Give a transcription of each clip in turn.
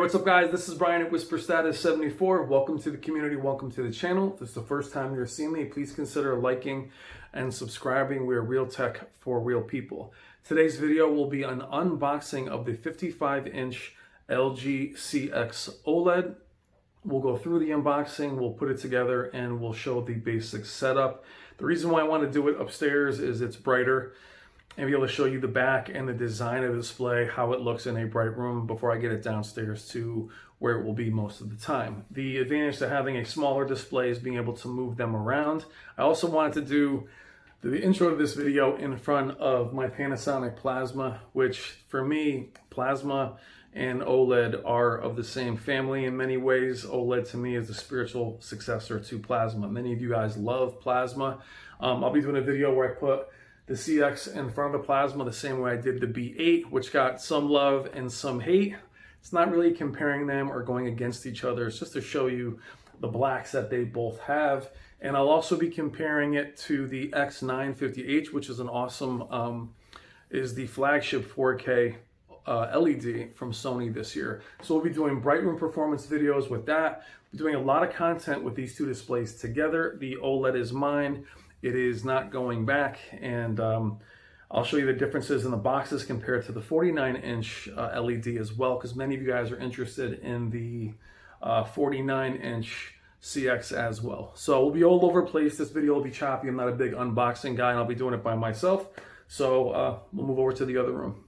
what's up guys? This is Brian at Whisper Status 74. Welcome to the community, welcome to the channel. If this is the first time you're seeing me, please consider liking and subscribing. We're real tech for real people. Today's video will be an unboxing of the 55-inch LG CX OLED. We'll go through the unboxing, we'll put it together, and we'll show the basic setup. The reason why I want to do it upstairs is it's brighter and be able to show you the back and the design of the display, how it looks in a bright room before I get it downstairs to where it will be most of the time. The advantage to having a smaller display is being able to move them around. I also wanted to do the intro to this video in front of my Panasonic Plasma, which for me, Plasma and OLED are of the same family in many ways. OLED to me is the spiritual successor to Plasma. Many of you guys love Plasma. I'll be doing a video where I put the CX in front of the Plasma the same way I did the B8, which got some love and some hate. It's not really comparing them or going against each other. It's just to show you the blacks that they both have. And I'll also be comparing it to the X950H, which is an awesome, is the flagship 4K LED from Sony this year. So we'll be doing bright room performance videos with that. We're doing a lot of content with these two displays together. The OLED is mine. It is not going back, and I'll show you the differences in the boxes compared to the 49-inch LED as well, because many of you guys are interested in the 49-inch CX as well. So we'll be all over the place. This video will be choppy. I'm not a big unboxing guy, and I'll be doing it by myself. So we'll move over to the other room.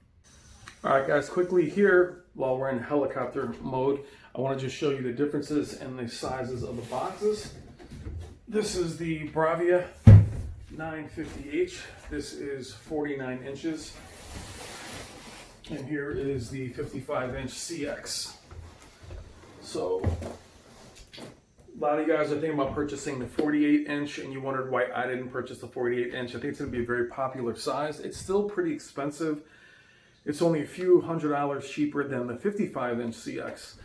All right, guys, quickly here, while we're in helicopter mode, I want to just show you the differences in the sizes of the boxes. This is the Bravia 950H. This is 49 inches. And here is the 55-inch CX. So a lot of you guys are thinking about purchasing the 48-inch and you wondered why I didn't purchase the 48-inch. I think it's going to be a very popular size. It's still pretty expensive. It's only a few $100s cheaper than the 55-inch CX.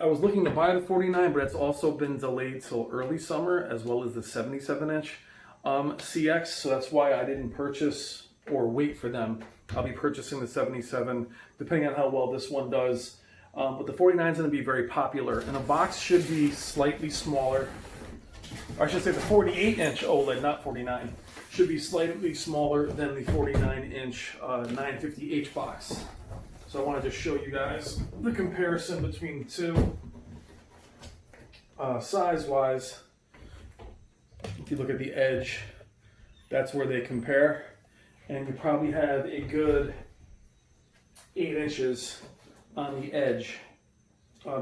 I was looking to buy the 49, but it's also been delayed till early summer, as well as the 77-inch CX. So that's why I didn't purchase or wait for them. I'll be purchasing the 77, depending on how well this one does. But the 49 is going to be very popular, and the box should be slightly smaller. Or I should say the 48-inch OLED, not 49, should be slightly smaller than the 49-inch 950H box. So I wanted to show you guys the comparison between the two. Size-wise, if you look at the edge, that's where they compare. And you probably have a good 8 inches on the edge.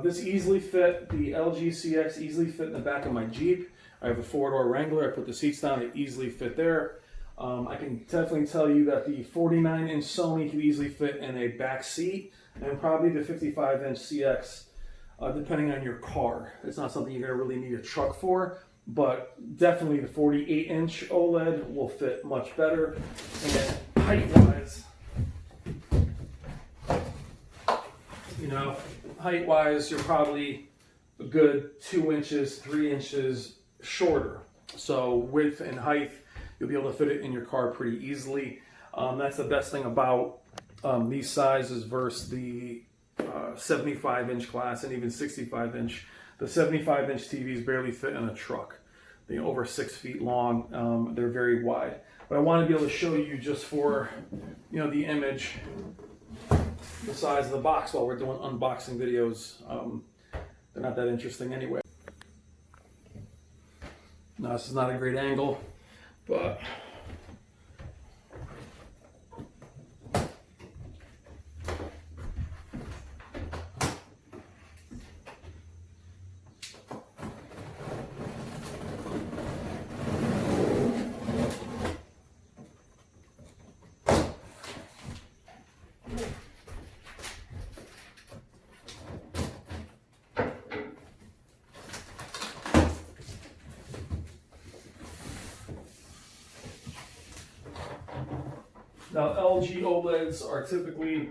This easily fit, the LG CX easily fit in the back of my Jeep. I have a 4-door Wrangler. I put the seats down, it easily fit there. I can definitely tell you that the 49-inch Sony could easily fit in a back seat, and probably the 55-inch CX, depending on your car. It's not something you're going to really need a truck for, but definitely the 48-inch OLED will fit much better. And then height-wise, height-wise, you're probably a good 2 inches, 3 inches shorter. So width and height, you'll be able to fit it in your car pretty easily. That's the best thing about these sizes versus the 75-inch class and even 65-inch. The 75-inch TVs barely fit in a truck. They're over 6 feet long. They're very wide. But I want to be able to show you just for the image, the size of the box while we're doing unboxing videos. They're not that interesting anyway. Now, this is not a great angle, but now, LG OLEDs are typically,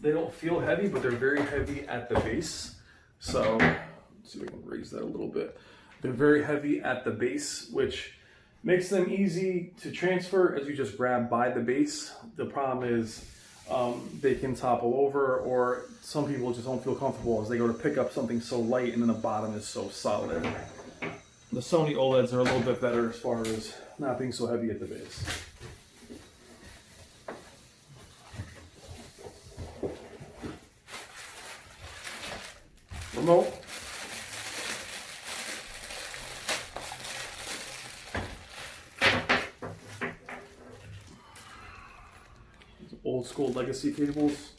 they don't feel heavy, but they're very heavy at the base. So, let's see if we can raise that a little bit. They're very heavy at the base, which makes them easy to transfer as you just grab by the base. The problem is they can topple over, or some people just don't feel comfortable as they go to pick up something so light and then the bottom is so solid. The Sony OLEDs are a little bit better as far as not being so heavy at the base. Remote. Old school legacy cables.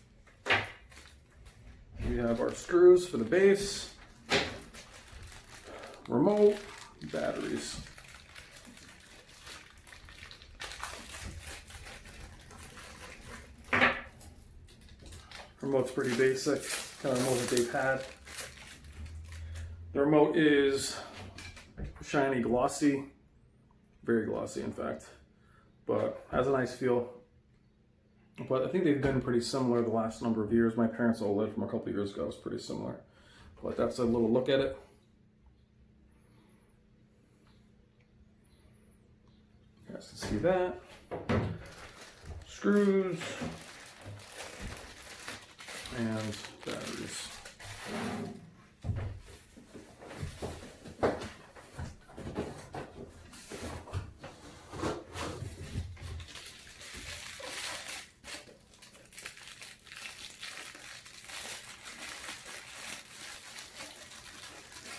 We have our screws for the base, remote, batteries. Remote's pretty basic, kind of remote that they've had. The remote is shiny, glossy, very glossy in fact, but has a nice feel. But I think they've been pretty similar the last number of years. My parents' OLED from a couple of years ago was pretty similar. But that's a little look at it. You guys can see that. Screws. And batteries.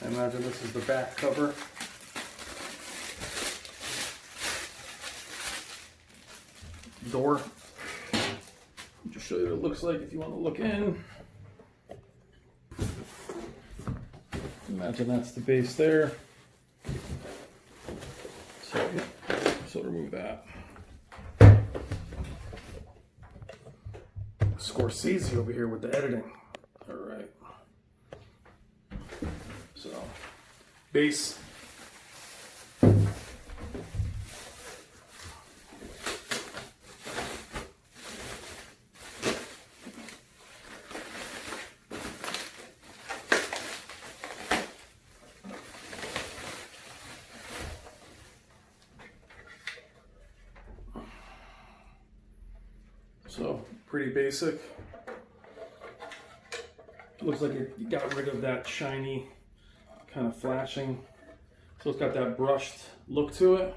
I imagine this is the back cover. Door. I'll just show you what it looks like if you want to look in. Imagine that's the base there. So remove that. Scorsese over here with the editing. All right. So, base. So, pretty basic. Looks like it got rid of that shiny kind of flashing, so it's got that brushed look to it.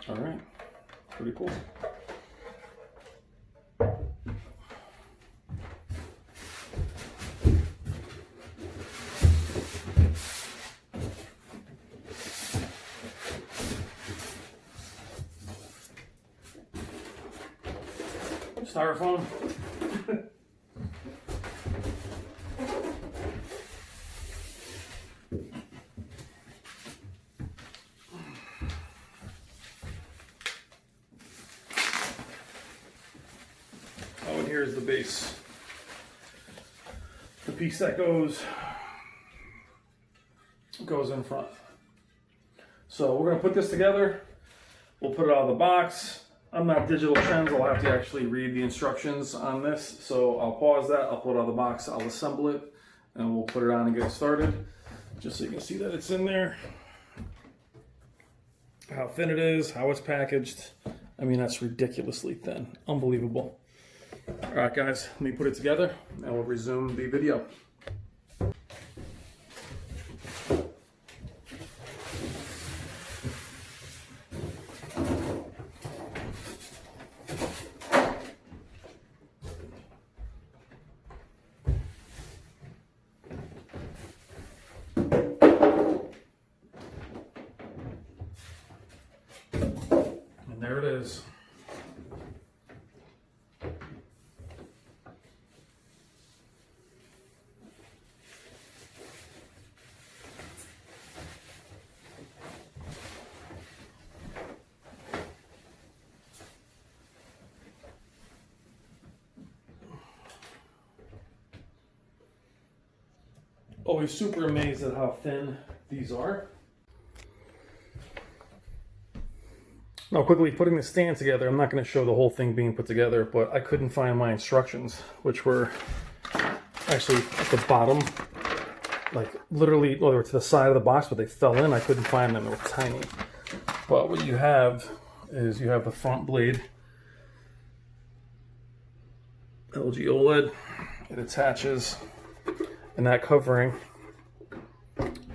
All right, pretty cool. Styrofoam. Oh, and here's the base. The piece that goes in front. So we're gonna put this together. We'll put it out of the box. I'm not Digital Trends, I'll have to actually read the instructions on this. So I'll pause that, I'll pull it out of the box, I'll assemble it, and we'll put it on and get it started. Just so you can see that it's in there. How thin it is, how it's packaged. I mean, that's ridiculously thin, unbelievable. All right guys, let me put it together and we'll resume the video. And there it is. Always super amazed at how thin these are. Now quickly putting the stand together, I'm not going to show the whole thing being put together, but I couldn't find my instructions, which were actually at the bottom, like literally, well, they were to the side of the box, but they fell in. I couldn't find them, they were tiny. But what you have is you have the front blade, LG OLED. It attaches, and that covering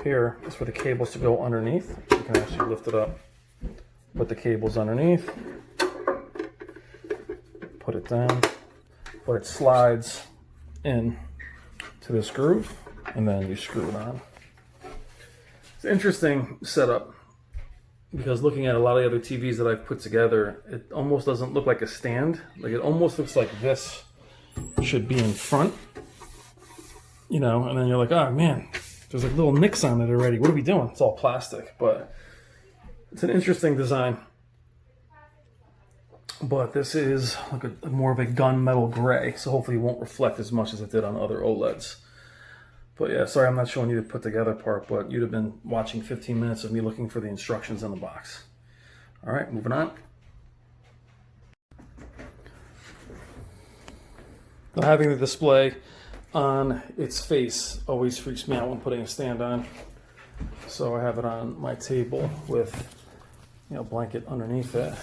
here is for the cables to go underneath. You can actually lift it up, put the cables underneath, put it down, but it slides in to this groove, and then you screw it on. It's an interesting setup because looking at a lot of the other TVs that I've put together, it almost doesn't look like a stand. Like it almost looks like this should be in front, you know, and then you're like, oh man, there's like little nicks on it already. What are we doing? It's all plastic, but it's an interesting design. But this is like a more of a gunmetal gray, so hopefully it won't reflect as much as it did on other OLEDs. But yeah, sorry I'm not showing you the put together part, but you'd have been watching 15 minutes of me looking for the instructions in the box. All right, moving on. Now, having the display on its face always freaks me out when putting a stand on. So I have it on my table with, you know, blanket underneath it.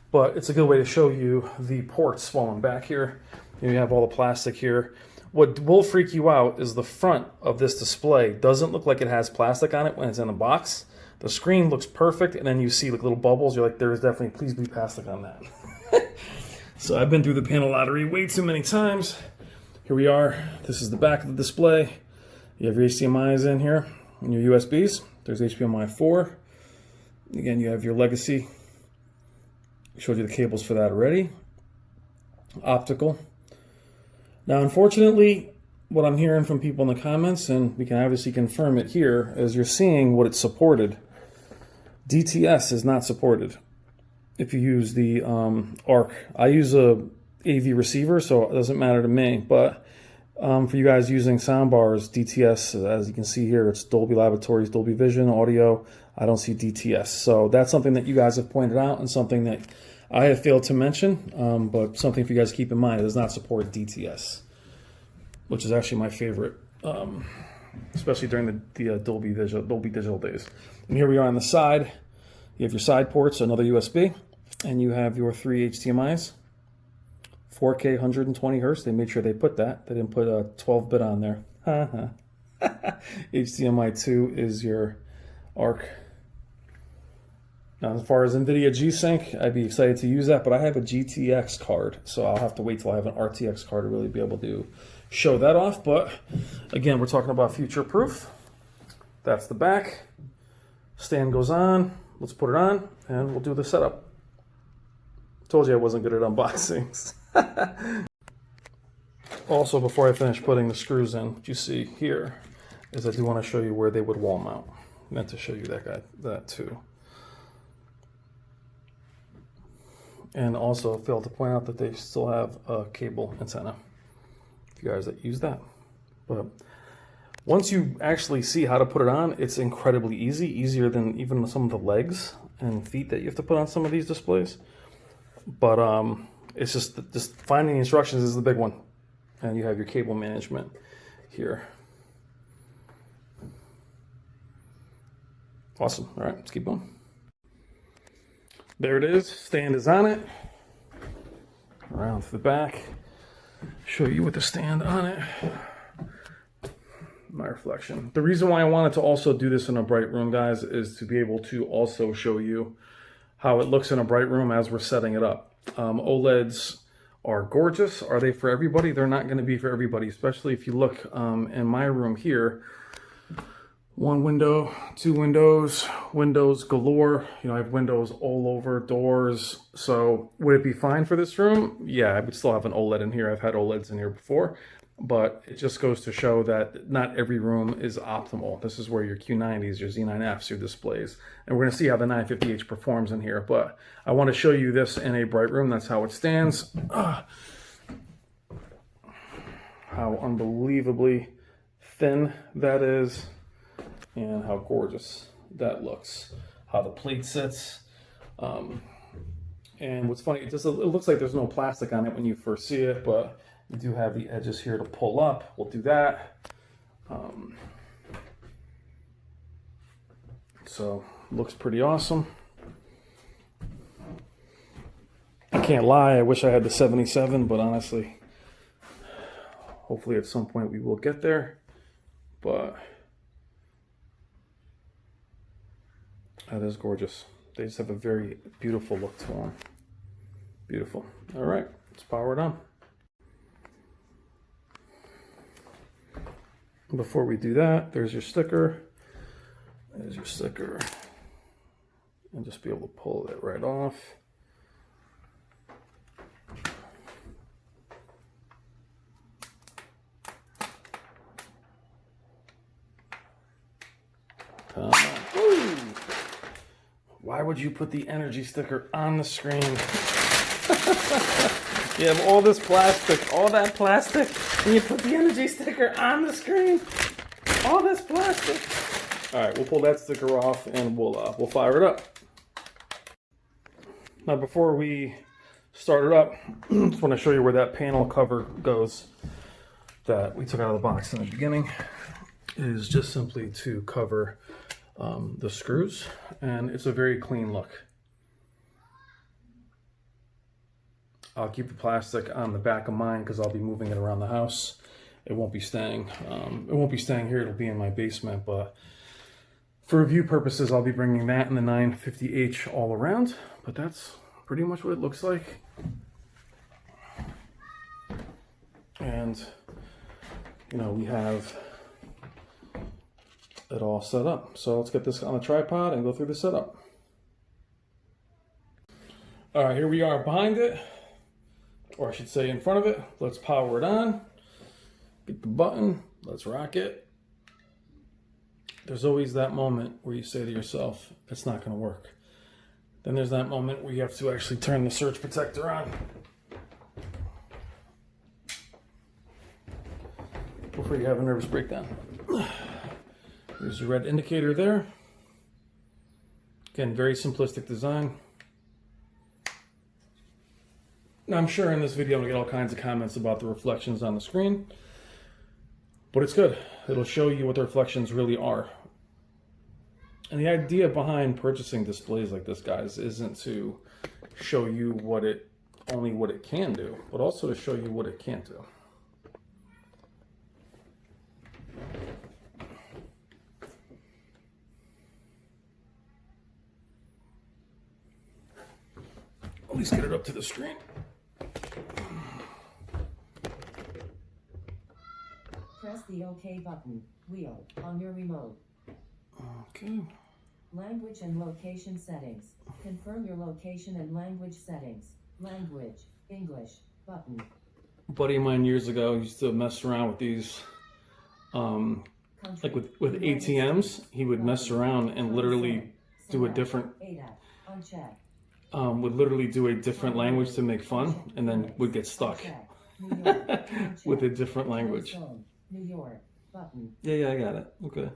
But it's a good way to show you the ports while I'm back here. You have all the plastic here. What will freak you out is the front of this display doesn't look like it has plastic on it when it's in the box. The screen looks perfect, and then you see like little bubbles. You're like, there is definitely, please be plastic on that. So I've been through the panel lottery way too many times. Here we are. This is the back of the display. You have your HDMIs in here and your USBs. There's HDMI 4. Again, you have your legacy. I showed you the cables for that already. Optical. Now, unfortunately, what I'm hearing from people in the comments, and we can obviously confirm it here, is you're seeing what it's supported. DTS is not supported if you use the ARC. I use a AV receiver, so it doesn't matter to me. But for you guys using soundbars, DTS, as you can see here, it's Dolby Laboratories, Dolby Vision, audio. I don't see DTS. So that's something that you guys have pointed out and something that I have failed to mention, but something for you guys to keep in mind. It does not support DTS, which is actually my favorite, especially during the Dolby Digital days. And here we are on the side. You have your side ports, another USB, and you have your 3 HDMIs, 4K 120 hertz. They made sure they put that. They didn't put a 12-bit on there. HDMI 2 is your ARC. Now, as far as NVIDIA G-Sync, I'd be excited to use that, but I have a GTX card, so I'll have to wait till I have an RTX card to really be able to show that off. But again, we're talking about future-proof. That's the back. Stand goes on. Let's put it on, and we'll do the setup. Told you I wasn't good at unboxings. Also, before I finish putting the screws in, what you see here is I do want to show you where they would wall mount. I meant to show you that too. And also failed to point out that they still have a cable antenna, if you guys that use that. But once you actually see how to put it on, it's incredibly easy, easier than even some of the legs and feet that you have to put on some of these displays. But it's just finding the instructions is the big one. And you have your cable management here. Awesome. All right, let's keep going. There it is. Stand is on it. Around to the back. Show you with the stand on it. My reflection. The reason why I wanted to also do this in a bright room, guys, is to be able to also show you how it looks in a bright room as we're setting it up. OLEDs are gorgeous. Are they for everybody? They're not going to be for everybody, especially if you look in my room here. One window, two windows, windows galore. You know, I have windows all over, doors. So would it be fine for this room? Yeah, I would still have an OLED in here. I've had OLEDs in here before, but it just goes to show that not every room is optimal. This is where your Q90s, your Z9Fs, your displays. And we're gonna see how the 950H performs in here, but I wanna show you this in a bright room. That's how it stands. How unbelievably thin that is. And how gorgeous that looks, how the plate sits. And what's funny, it looks like there's no plastic on it when you first see it, but you do have the edges here to pull up. We'll do that. So looks pretty awesome. I can't lie, I wish I had the 77, but honestly, hopefully at some point we will get there. But that is gorgeous. They just have a very beautiful look to them. Beautiful. All right, let's power it on. Before we do that, there's your sticker. There's your sticker. And just be able to pull it right off. Ooh. Why would you put the energy sticker on the screen? You have all this plastic, all that plastic, and you put the energy sticker on the screen. All this plastic. All right, we'll pull that sticker off and we'll fire it up. Now, before we start it up, I just want to show you where that panel cover goes that we took out of the box in the beginning. It is just simply to cover the screws, and it's a very clean look. I'll keep the plastic on the back of mine because I'll be moving it around the house. It won't be staying. It won't be staying here. It'll be in my basement. But for review purposes, I'll be bringing that in the 950H all around. But that's pretty much what it looks like. And you know, we have it all set up. So let's get this on a tripod and go through the setup. All right, here we are behind it, or I should say in front of it. Let's power it on. Get the button. Let's rock it. There's always that moment where you say to yourself, it's not going to work. Then there's that moment where you have to actually turn the surge protector on. Before you have a nervous breakdown. There's your red indicator there. Again, very simplistic design. Now, I'm sure in this video I'm going to get all kinds of comments about the reflections on the screen, but it's good. It'll show you what the reflections really are. And the idea behind purchasing displays like this, guys, isn't to show you only what it can do, but also to show you what it can't do. At least get it up to the screen. Press the OK button, wheel, on your remote. Okay. Language and location settings. Confirm your location and language settings. Language, English, button. A buddy of mine years ago used to mess around with these, like with ATMs. He would mess around and literally do a different, would literally do a different language to make fun, and then would get stuck with a different language. New York, button. Yeah, I got it. Okay.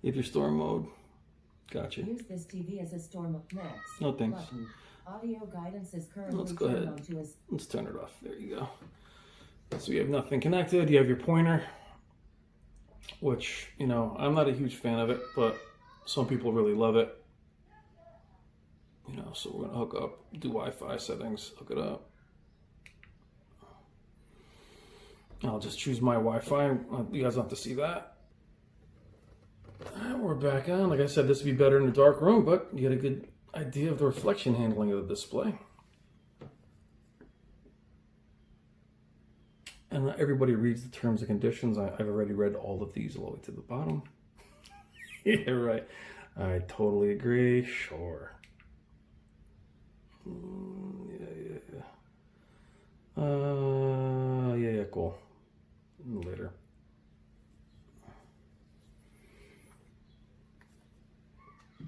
If your store mode, gotcha. Use this TV as a store mode. Next. No thanks. Button. Audio guidance is currently Let's go ahead. on to us. Let's turn it off. There you go. So you have nothing connected. You have your pointer, which, you know, I'm not a huge fan of it, but some people really love it. You know, so we're gonna hook up, do Wi-Fi settings, hook it up. I'll just choose my Wi-Fi. You guys don't have to see that. And we're back on. Like I said, this would be better in a dark room, but you get a good idea of the reflection handling of the display. And not everybody reads the terms and conditions. I've already read all of these all the way to the bottom. Yeah, right. I totally agree. Sure. Yeah, cool. Later.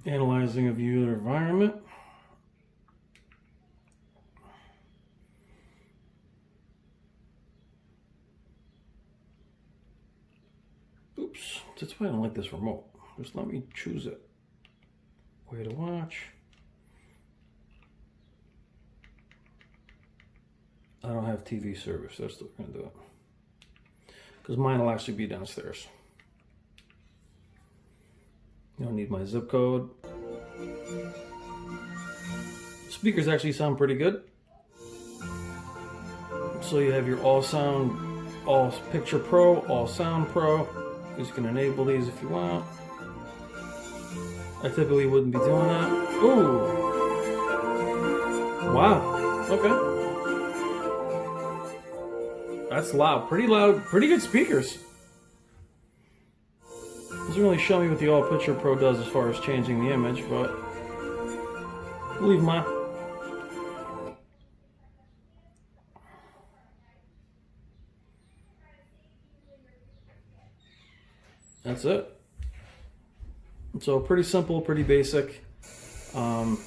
Analyzing a view of the environment. Oops, that's why I don't like this remote. Just let me choose it. Way to watch. I don't have TV service, that's still gonna do it. Because mine will actually be downstairs. You don't need my zip code. Just Speakers actually sound pretty good. So you have your all sound, all picture pro, all sound pro. You can enable these if you want. I typically wouldn't be doing that. Ooh. Wow. Okay. That's loud. Pretty loud. Pretty good speakers. Doesn't really show me what the all picture pro does as far as changing the image, but we'll leave mine. That's it. So pretty simple, pretty basic, and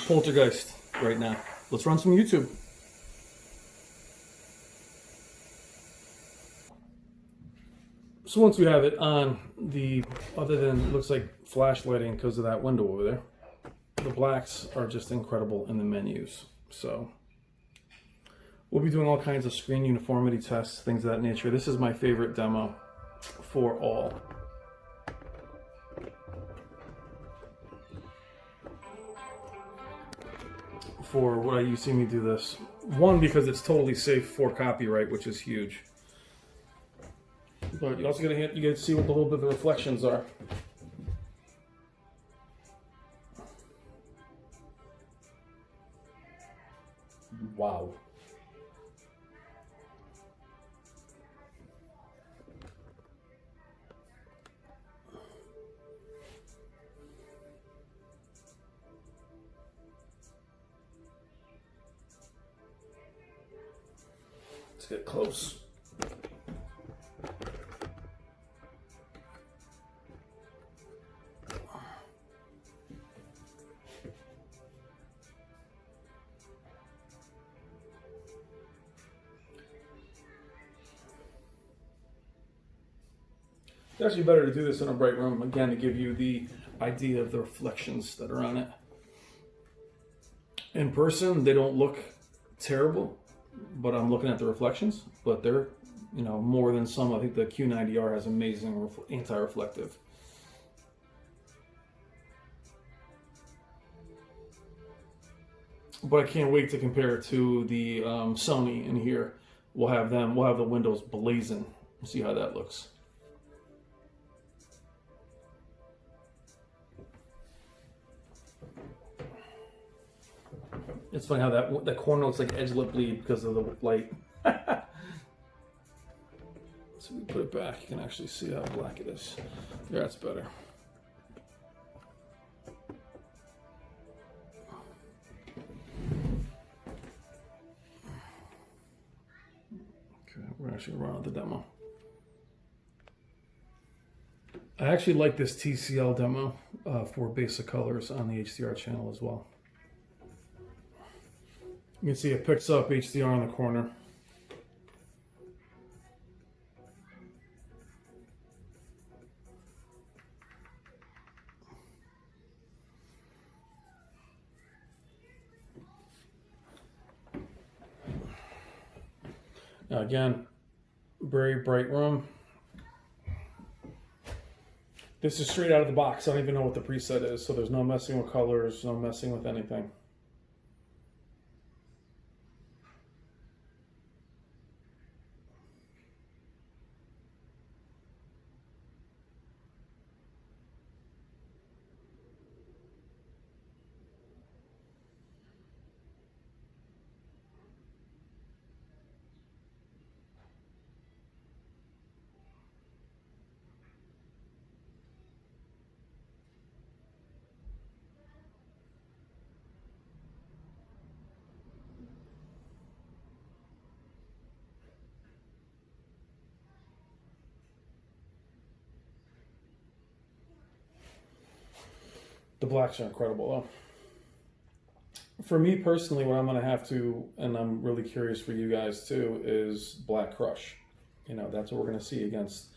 poltergeist right now. Let's run some YouTube. So once we have it on, other than it looks like flashlighting because of that window over there, the blacks are just incredible in the menus. So we'll be doing all kinds of screen uniformity tests, things of that nature. This is my favorite demo for all. For what you see me do this. One, because it's totally safe for copyright, which is huge. But you also get to see what a little bit of the reflections are. Wow. Let's get close. It's actually better to do this in a bright room, again, to give you the idea of the reflections that are on it. In person, they don't look terrible, but I'm looking at the reflections, but they're, more than some. I think the Q90R has amazing anti-reflective. But I can't wait to compare it to the Sony in here. We'll have the windows blazing. We'll see how that looks. It's funny how that corner looks like edge lip bleed because of the light. So we put it back, you can actually see how black it is. Yeah, that's better. Okay, we're actually going to run the demo. I actually like this TCL demo for basic colors on the HDR channel as well. You can see it picks up HDR in the corner. Now again, very bright room. This is straight out of the box. I don't even know what the preset is, so there's no messing with colors, no messing with anything. The blacks are incredible though. For me personally, what I'm going to have to, and I'm really curious for you guys too, is Black Crush. That's what we're going to see against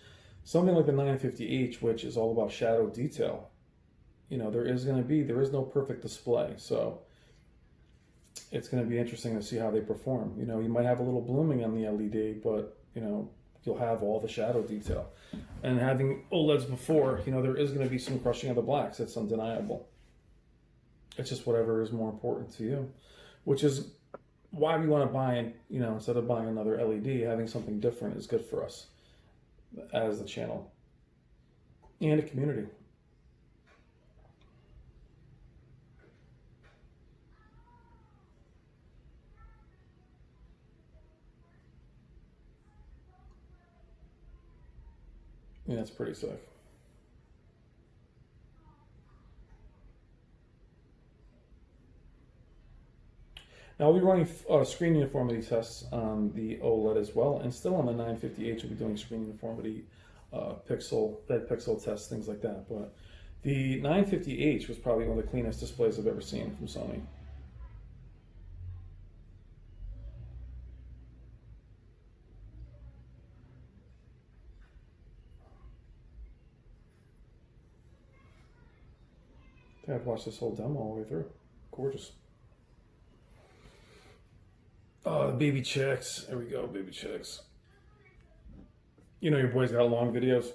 something like the 950H, which is all about shadow detail. There is no perfect display. So it's going to be interesting to see how they perform. You might have a little blooming on the LED, but, you'll have all the shadow detail. And having OLEDs before, there is going to be some crushing of the blacks. It's undeniable. It's just whatever is more important to you, which is why we want to buy, instead of buying another LED, having something different is good for us as the channel and a community. Yeah, that's pretty safe. Now we'll be running screen uniformity tests on the OLED as well, and still on the 950H we'll be doing screen uniformity dead pixel tests, things like that. But the 950H was probably one of the cleanest displays I've ever seen from Sony. I think I've watched this whole demo all the way through. Gorgeous. Oh, the baby chicks. There we go, baby chicks. You know your boy's got long videos.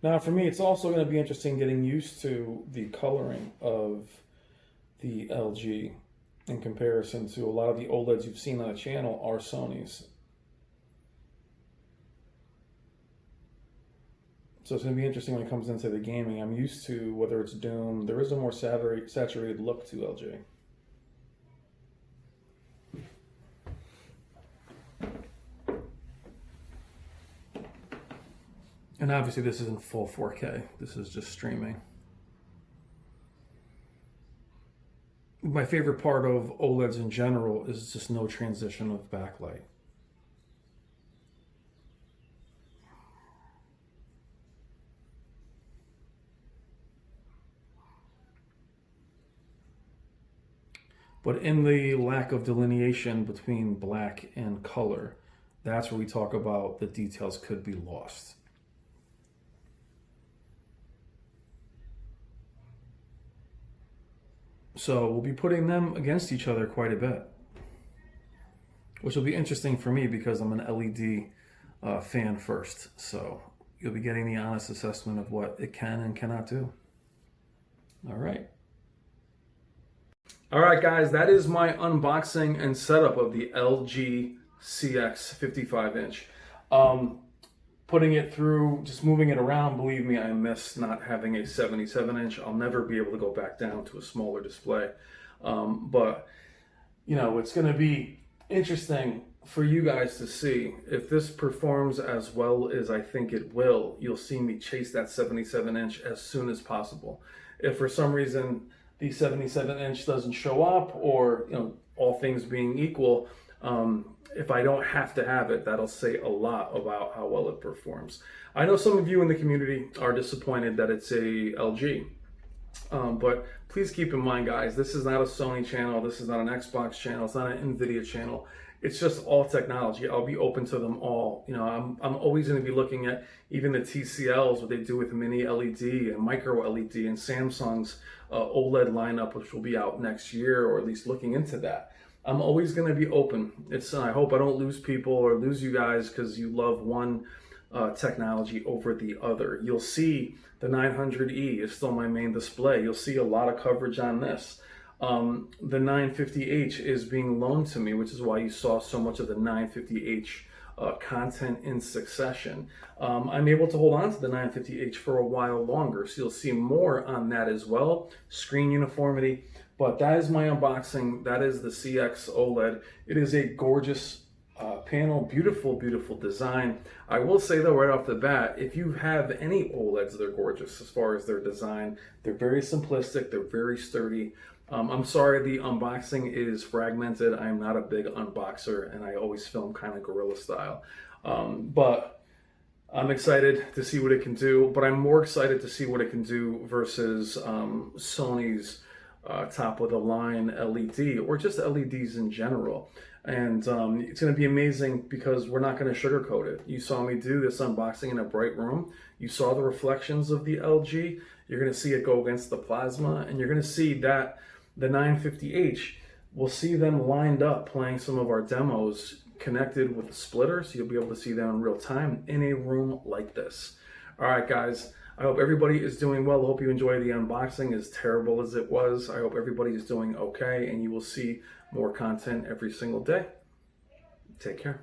Now, for me, it's also going to be interesting getting used to the coloring of the LG in comparison to a lot of the OLEDs you've seen on the channel are Sony's. So it's going to be interesting when it comes into the gaming. I'm used to, whether it's Doom, there is a more saturated look to LG. And obviously this isn't full 4K. This is just streaming. My favorite part of OLEDs in general is just no transition of backlight. But in the lack of delineation between black and color, that's where we talk about the details could be lost. So we'll be putting them against each other quite a bit, which will be interesting for me because I'm an LED fan first. So you'll be getting the honest assessment of what it can and cannot do. All right. All right, guys, that is my unboxing and setup of the LG CX 55-inch. Putting it through, just moving it around, believe me, I miss not having a 77-inch. I'll never be able to go back down to a smaller display. But, it's going to be interesting for you guys to see. If this performs as well as I think it will, you'll see me chase that 77-inch as soon as possible. If for some reason the 77-inch doesn't show up, or, all things being equal, if I don't have to have it, that'll say a lot about how well it performs. I know some of you in the community are disappointed that it's a LG, but please keep in mind, guys, this is not a Sony channel, this is not an Xbox channel, it's not an NVIDIA channel. It's just all technology. I'll be open to them all. I'm always going to be looking at even the TCLs, what they do with mini LED and micro LED, and Samsung's OLED lineup, which will be out next year, or at least looking into that. I'm always going to be open. I hope I don't lose people or lose you guys because you love one technology over the other. You'll see the 900E is still my main display. You'll see a lot of coverage on this. The 950H is being loaned to me, which is why you saw so much of the 950H content in succession. I'm able to hold on to the 950H for a while longer, so you'll see more on that as well. Screen uniformity. But that is my unboxing. That is the CX OLED. It is a gorgeous panel, beautiful, beautiful design. I will say though, right off the bat, if you have any OLEDs, they're gorgeous as far as their design. They're very simplistic, they're very sturdy. I'm sorry the unboxing is fragmented. I'm not a big unboxer and I always film kind of guerrilla style. But I'm excited to see what it can do, but I'm more excited to see what it can do versus Sony's top of the line LED or just LEDs in general. And it's going to be amazing because we're not going to sugarcoat it. You saw me do this unboxing in a bright room. You saw the reflections of the LG. You're going to see it go against the plasma, and you're going to see that the 950H, we'll see them lined up playing some of our demos connected with the splitter, so you'll be able to see them in real time in a room like this. All right, guys. I hope everybody is doing well. I hope you enjoy the unboxing, as terrible as it was. I hope everybody is doing okay, and you will see more content every single day. Take care.